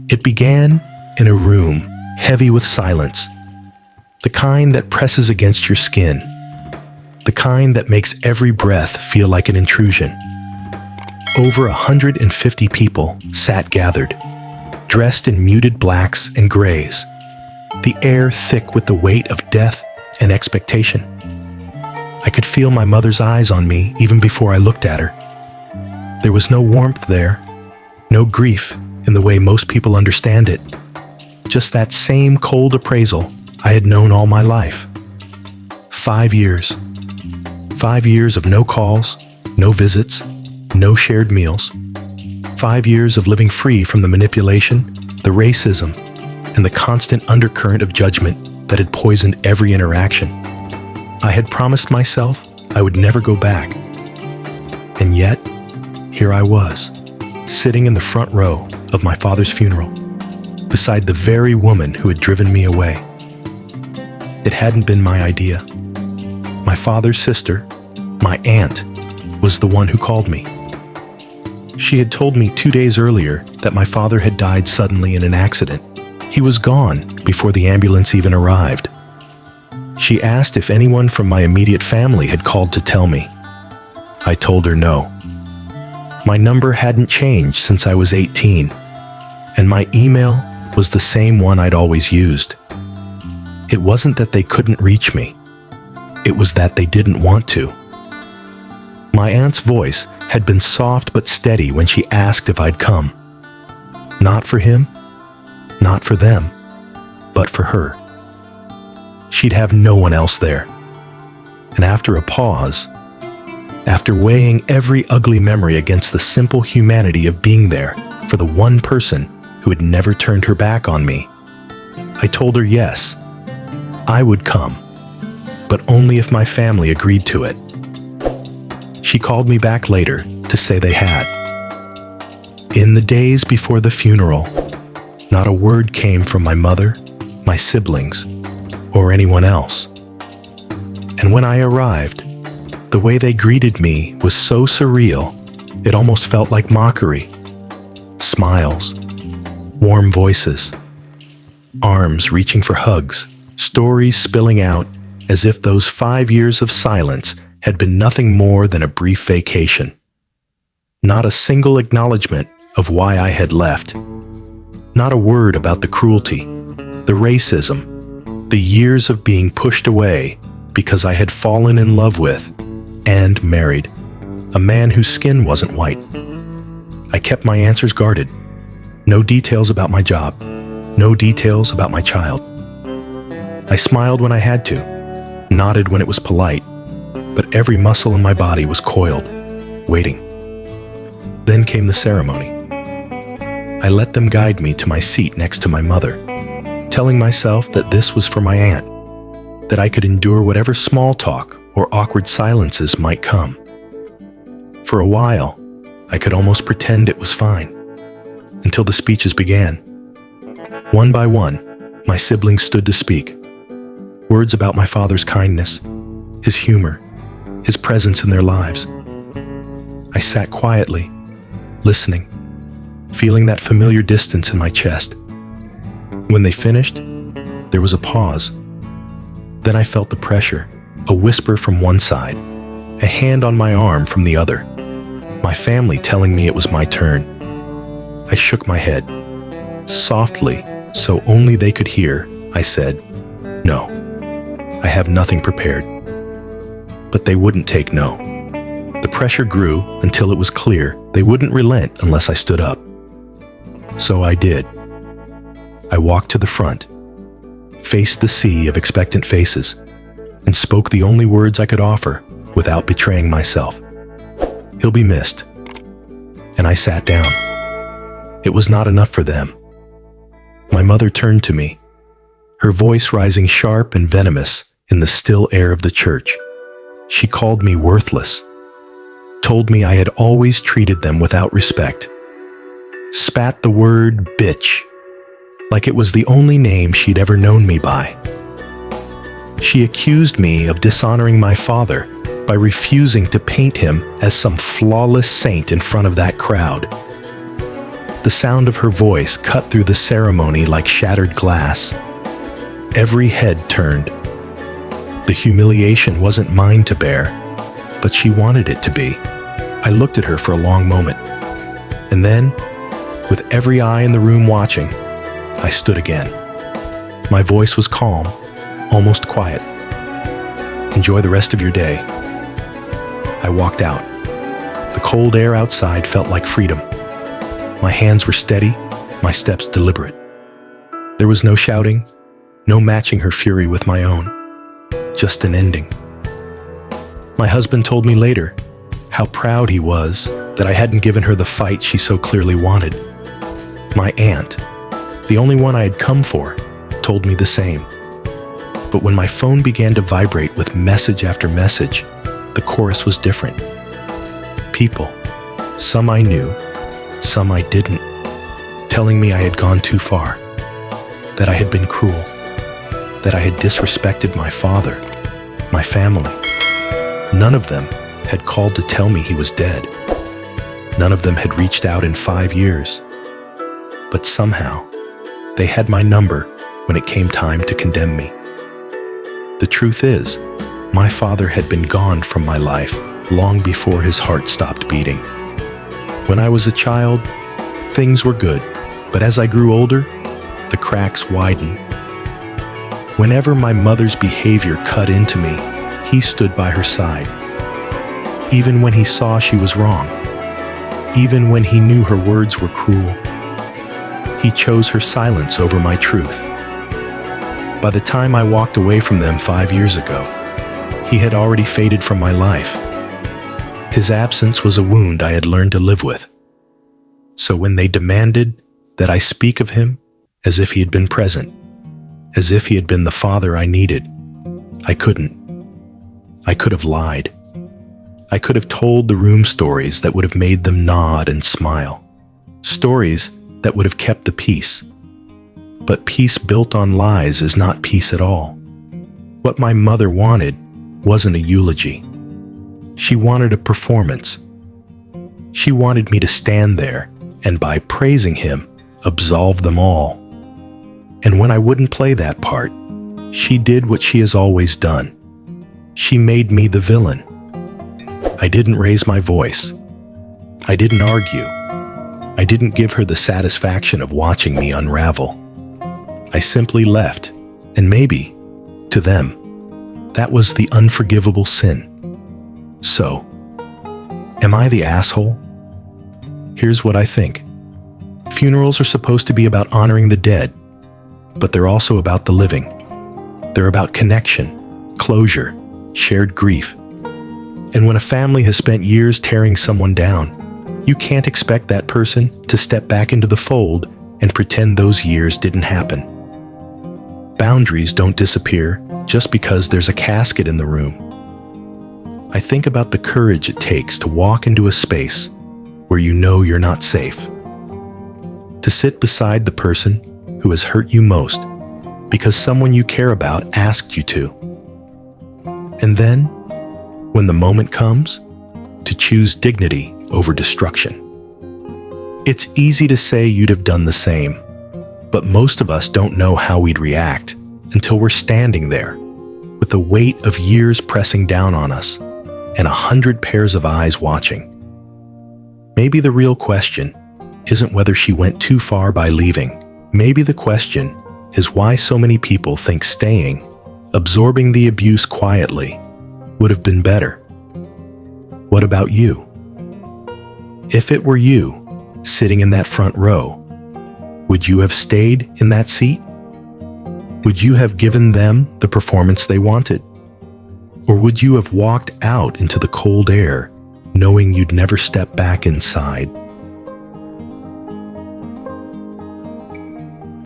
It began in a room heavy with silence, the kind that presses against your skin, the kind that makes every breath feel like an intrusion. Over 150 people sat gathered, dressed in muted blacks and grays, the air thick with the weight of death and expectation. I could feel my mother's eyes on me even before I looked at her. There was no warmth there, no grief in the way most people understand it, just that same cold appraisal I had known all my life. 5 years. 5 years of no calls, no visits, no shared meals. 5 years of living free from the manipulation, the racism, and the constant undercurrent of judgment that had poisoned every interaction. I had promised myself I would never go back. And yet, here I was, sitting in the front row of my father's funeral, beside the very woman who had driven me away. It hadn't been my idea. My father's sister, my aunt, was the one who called me. She had told me 2 days earlier that my father had died suddenly in an accident. He was gone before the ambulance even arrived. She asked if anyone from my immediate family had called to tell me. I told her no. My number hadn't changed since I was 18, and my email was the same one I'd always used. It wasn't that they couldn't reach me. It was that they didn't want to. My aunt's voice had been soft but steady when she asked if I'd come. Not for him, not for them, but for her. She'd have no one else there. And after a pause, after weighing every ugly memory against the simple humanity of being there for the one person who had never turned her back on me, I told her yes, I would come, but only if my family agreed to it. She called me back later to say they had. In the days before the funeral, not a word came from my mother, my siblings, or anyone else. And when I arrived, the way they greeted me was so surreal, it almost felt like mockery. Smiles, warm voices, arms reaching for hugs, stories spilling out as if those 5 years of silence had been nothing more than a brief vacation. Not a single acknowledgement of why I had left. Not a word about the cruelty, the racism, the years of being pushed away because I had fallen in love with and married a man whose skin wasn't white. I kept my answers guarded. No details about my job, no details about my child. I smiled when I had to, nodded when it was polite, but every muscle in my body was coiled, waiting. Then came the ceremony. I let them guide me to my seat next to my mother, telling myself that this was for my aunt, that I could endure whatever small talk or awkward silences might come. For a while, I could almost pretend it was fine, until the speeches began. One by one, my siblings stood to speak. Words about my father's kindness, his humor, his presence in their lives. I sat quietly, listening, feeling that familiar distance in my chest. When they finished, there was a pause. Then I felt the pressure, a whisper from one side, a hand on my arm from the other, my family telling me it was my turn. I shook my head. Softly, so only they could hear, I said, "No, I have nothing prepared." But they wouldn't take no. The pressure grew until it was clear they wouldn't relent unless I stood up. So I did. I walked to the front, faced the sea of expectant faces, and spoke the only words I could offer without betraying myself. "He'll be missed." And I sat down. It was not enough for them. My mother turned to me, her voice rising sharp and venomous in the still air of the church. She called me worthless, told me I had always treated them without respect, spat the word bitch like it was the only name she'd ever known me by. She accused me of dishonoring my father by refusing to paint him as some flawless saint in front of that crowd. The sound of her voice cut through the ceremony like shattered glass. Every head turned. The humiliation wasn't mine to bear, but she wanted it to be. I looked at her for a long moment, and then, with every eye in the room watching, I stood again. My voice was calm, almost quiet. "Enjoy the rest of your day." I walked out. The cold air outside felt like freedom. My hands were steady, my steps deliberate. There was no shouting, no matching her fury with my own, just an ending. My husband told me later how proud he was that I hadn't given her the fight she so clearly wanted. My aunt, the only one I had come for, told me the same. But when my phone began to vibrate with message after message, the chorus was different. People, some I knew, some I didn't, telling me I had gone too far, that I had been cruel, that I had disrespected my father, my family. None of them had called to tell me he was dead. None of them had reached out in 5 years. But somehow, they had my number when it came time to condemn me. The truth is, my father had been gone from my life long before his heart stopped beating. When I was a child, things were good, but as I grew older, the cracks widened. Whenever my mother's behavior cut into me, he stood by her side. Even when he saw she was wrong, even when he knew her words were cruel, he chose her silence over my truth. By the time I walked away from them 5 years ago, he had already faded from my life. His absence was a wound I had learned to live with. So when they demanded that I speak of him as if he had been present, as if he had been the father I needed, I couldn't. I could have lied. I could have told the room stories that would have made them nod and smile. Stories that would have kept the peace. But peace built on lies is not peace at all. What my mother wanted wasn't a eulogy. She wanted a performance. She wanted me to stand there and by praising him, absolve them all. And when I wouldn't play that part, she did what she has always done. She made me the villain. I didn't raise my voice. I didn't argue. I didn't give her the satisfaction of watching me unravel. I simply left, and maybe, to them, that was the unforgivable sin. So, am I the asshole? Here's what I think. Funerals are supposed to be about honoring the dead, but they're also about the living. They're about connection, closure, shared grief. And when a family has spent years tearing someone down, you can't expect that person to step back into the fold and pretend those years didn't happen. Boundaries don't disappear just because there's a casket in the room. I think about the courage it takes to walk into a space where you know you're not safe. To sit beside the person who has hurt you most because someone you care about asked you to. And then, when the moment comes, to choose dignity over destruction. It's easy to say you'd have done the same, but most of us don't know how we'd react until we're standing there with the weight of years pressing down on us and 100 pairs of eyes watching. Maybe the real question isn't whether she went too far by leaving. Maybe the question is why so many people think staying, absorbing the abuse quietly, would have been better. What about you? If it were you, sitting in that front row, would you have stayed in that seat? Would you have given them the performance they wanted? Or would you have walked out into the cold air, knowing you'd never step back inside?